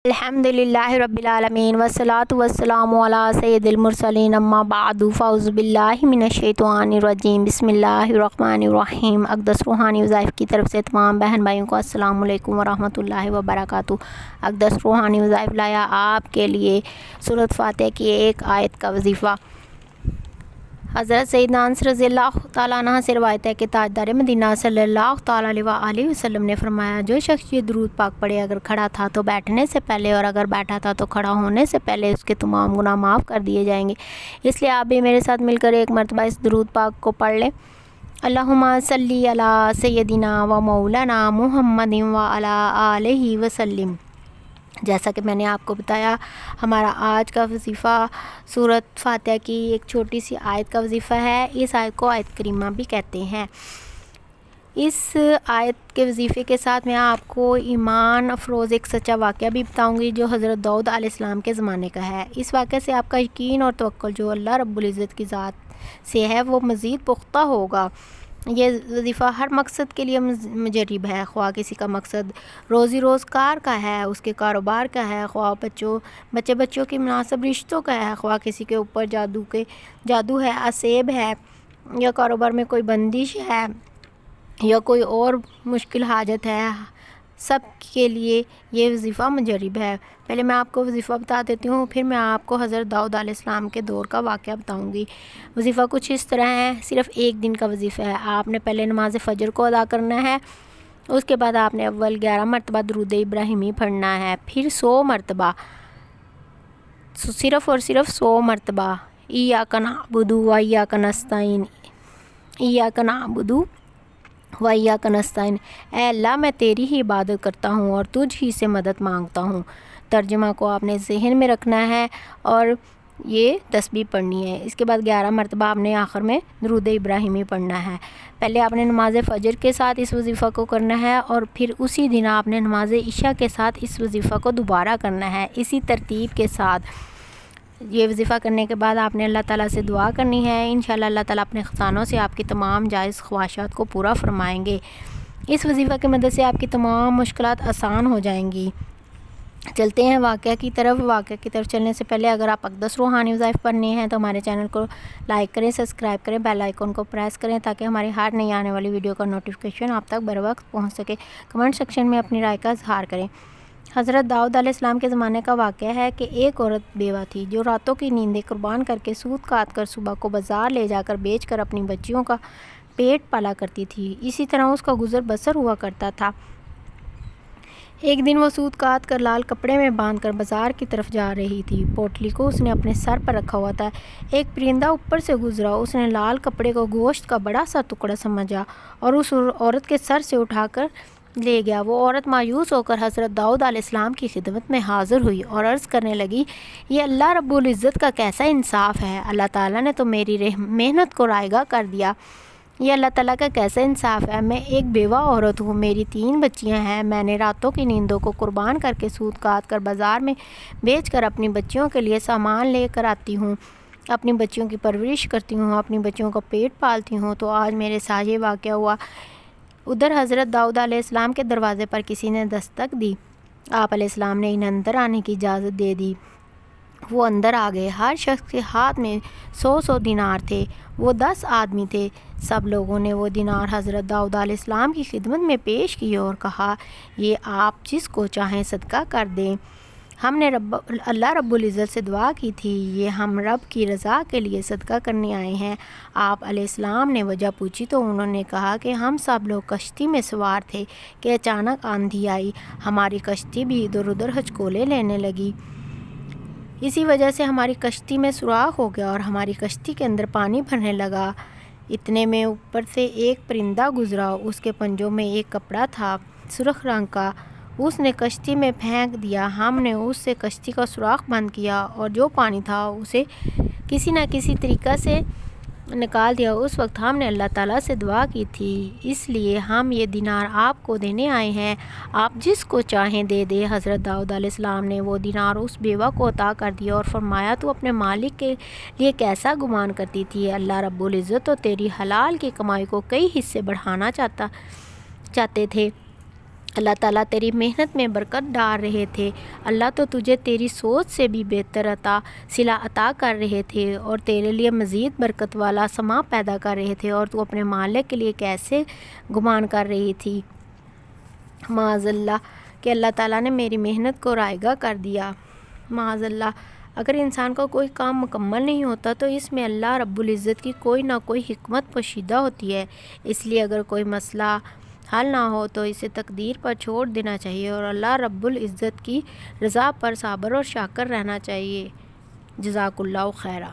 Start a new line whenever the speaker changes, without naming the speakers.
अल्हम्दुलिल्लाहि रब्बिल आलमीन वस्सलातु वस्सलामु अला सय्यिदिल मुरसलीन अम्मा बअदु फ़अऊज़ु बिल्लाहि मिनश्शैतानिर रजीम बिस्मिल्लाहिर रहमानिर रहीम। अक़दस रूहानी वज़ाइफ़ की तरफ से तमाम बहन भाइयों को अस्सलामु अलैकुम वरहमतुल्लाहि वबरकातुहू। अक़दस रूहानी वज़ाइफ़ लाया आपके लिए सूरत फ़ातिहा की एक आयत का वजीफ़ा। हज़रत सैयदना अनस रज़ियल्लाहु तआला अन्हा से रवायत है कि ताजदार मदीना सल्लल्लाहु तआला अलैहि वसल्लम ने फरमाया, जो शख्स ये दुरूद पाक पढ़े, अगर खड़ा था तो बैठने से पहले और अगर बैठा था तो खड़ा होने से पहले उसके तमाम गुनाह माफ़ कर दिए जाएंगे। इसलिए आप भी मेरे साथ मिलकर एक मरतबा इस दुरूद पाक को पढ़ लें। अल्लाहुम्मा सल्ली अला सय्यदिना व मौलाना मुहम्मदिन व अला आलिहि वसल्लिम। जैसा कि मैंने आपको बताया, हमारा आज का वजीफ़ा सूरत फ़ातिहा की एक छोटी सी आयत का वजीफ़ा है। इस आयत को आयत करीमा भी कहते हैं। इस आयत के वजीफ़े के साथ मैं आपको ईमान अफरोज़ एक सच्चा वाक़या भी बताऊंगी जो हज़रत दाऊद अलैहिस्सलाम के ज़माने का है। इस वाक़े से आपका यकीन और तवक्कुल जो अल्लाह रब्बुल इज़्ज़त की ज़ात से है वो मज़ीद पुख्ता होगा। ये वजीफ़ा हर मकसद के लिए मुजरिब है, ख्वाह किसी का मकसद रोज़ी रोज़गार का है, उसके कारोबार का है, ख्वाह बच्चों की मुनासिब रिश्तों का है, ख्वाह किसी के ऊपर जादू है, असेब है, या कारोबार में कोई बंदिश है, या कोई और मुश्किल हाजत है, सब के लिए ये वजीफ़ा मुजरिब है। पहले मैं आपको वजीफ़ा बता देती हूँ, फिर मैं आपको हज़रत दाऊद अलैहिस्सलाम के दौर का वाक़या बताऊँगी। वजीफ़ा कुछ इस तरह है, सिर्फ़ एक दिन का वजीफ़ा है। आपने पहले नमाज फ़जर को अदा करना है, उसके बाद आपने अव्वल 11 मरतबा दुरूद इब्राहिमी पढ़ना है, फिर 100 मरतबा, सिर्फ़ और सिर्फ 100 मरतबा इय्याका नअबुदु व इय्याका नस्तईन, इय्याका नअबुदु व इय्याका नस्तईन। ऐ अल्लाह, मैं तेरी ही इबादत करता हूँ और तुझ ही से मदद मांगता हूँ। तर्जुमा को आपने ज़हन में रखना है और ये तस्बीह पढ़नी है। इसके बाद 11 मरतबा आपने आखिर में दुरूद इब्राहिमी पढ़ना है। पहले आपने नमाज फ़जर के साथ इस वजीफ़ा को करना है और फिर उसी दिन आपने नमाज इशा के साथ इस वजीफ़ा को दोबारा करना है। इसी तरतीब के साथ ये वजीफ़ा करने के बाद आपने अल्लाह ताला से दुआ करनी है। इंशाअल्लाह अल्लाह ताला अपने ख़ज़ानों से आपकी तमाम जायज़ ख्वाहिशात को पूरा फरमाएंगे। इस वजीफ़ा की मदद से आपकी तमाम मुश्किलात आसान हो जाएंगी। चलते हैं वाक़या की तरफ। वाक़या की तरफ चलने से पहले अगर आप अक़दस रूहानी वज़ाइफ़ पढ़नी हैं तो हमारे चैनल को लाइक करें, सब्सक्राइब करें, बेल आइकन को प्रेस करें ताकि हमारी हर नई आने वाली वीडियो का नोटिफिकेशन आप तक बर वक्त पहुँच सके। कमेंट सेक्शन में अपनी राय का इज़हार करें। हज़रत दाऊद अलैहिस्सलाम के ज़माने का वाक़या है कि एक औरत बेवा थी जो रातों की नींदें कुर्बान करके सूद काट कर सुबह को बाज़ार ले जाकर बेचकर अपनी बच्चियों का पेट पाला करती थी। इसी तरह उसका गुज़र बसर हुआ करता था। एक दिन वो सूद काट कर लाल कपड़े में बांध कर बाज़ार की तरफ जा रही थी। पोटली को उसने अपने सर पर रखा हुआ था। एक परिंदा ऊपर से गुजरा। उसने लाल कपड़े को गोश्त का बड़ा सा टुकड़ा समझा और उस औरत के सर से उठाकर ले गया। वो औरत मायूस होकर हज़रत दाऊद अलैहिस्सलाम की खिदमत में हाज़िर हुई और अर्ज़ करने लगी, ये अल्लाह रब्बुल इज़्ज़त का कैसा इंसाफ़ है। अल्लाह ताला ने तो मेरी मेहनत को रायगा कर दिया। ये अल्लाह ताला का कैसा इंसाफ़ है। मैं एक बेवा औरत हूँ, मेरी 3 बच्चियाँ हैं। मैंने रातों की नींदों को कुर्बान करके सूद काट कर बाज़ार में बेच कर अपनी बच्चियों के लिए सामान लेकर आती हूँ, अपनी बच्चियों की परवरिश करती हूँ, अपनी बच्चियों का पेट पालती हूँ। तो आज मेरे साथ ये वाक़या हुआ। उधर हज़रत दाऊद अलैहिस्सलाम के दरवाज़े पर किसी ने दस्तक दी। आप अलैहिस्सलाम ने इन्हें अंदर आने की इजाज़त दे दी। वो अंदर आ गए। हर शख्स के हाथ में 100 दिनार थे। वो 10 आदमी थे। सब लोगों ने वो दिनार हज़रत दाऊद अलैहिस्सलाम की खिदमत में पेश किए और कहा, ये आप जिसको चाहें सदका कर दें। हमने अल्लाह रब्बुल इज़्ज़त से दुआ की थी, ये हम रब की रज़ा के लिए सदका करने आए हैं। आप अलैहिस्सलाम ने वजह पूछी तो उन्होंने कहा कि हम सब लोग कश्ती में सवार थे कि अचानक आंधी आई, हमारी कश्ती भी इधर उधर हचकोले लेने लगी। इसी वजह से हमारी कश्ती में सुराख हो गया और हमारी कश्ती के अंदर पानी भरने लगा। इतने में ऊपर से एक परिंदा गुज़रा। उसके पंजों में एक कपड़ा था सुर्ख रंग का। उसने कश्ती में फेंक दिया। हमने उससे कश्ती का सुराख बंद किया और जो पानी था उसे किसी न किसी तरीक़ा से निकाल दिया। उस वक्त हमने अल्लाह ताला से दुआ की थी, इसलिए हम ये दिनार आपको देने आए हैं, आप जिसको चाहें दे दे। हज़रत दाऊद अलैहिस्सलाम ने वो दिनार उस बेवा को अता कर दिया और फरमाया, तू अपने मालिक के लिए कैसा गुमान करती थी। अल्लाह रब्बुल इज़्ज़त तो तेरी हलाल की कमाई को कई हिस्से बढ़ाना चाहते थे। اللہ تعالیٰ تیری محنت میں برکت ڈال رہے تھے، اللہ تو تجھے تیری سوچ سے بھی بہتر صلہ عطا کر رہے تھے اور تیرے لیے مزید برکت والا سما پیدا کر رہے تھے، اور تو اپنے مالک کے لیے کیسے گمان کر رہی تھی معاذ اللہ کہ اللہ تعالیٰ نے میری محنت کو رائگاں کر دیا۔ معاذ اللہ، اگر انسان کا کوئی کام مکمل نہیں ہوتا تو اس میں اللہ رب العزت کی کوئی نہ کوئی حکمت پوشیدہ ہوتی ہے، اس لیے اگر کوئی مسئلہ حل نہ ہو تو اسے تقدیر پر چھوڑ دینا چاہیے اور اللہ رب العزت کی رضا پر صابر اور شاکر رہنا چاہیے۔ جزاک اللہ خیرہ۔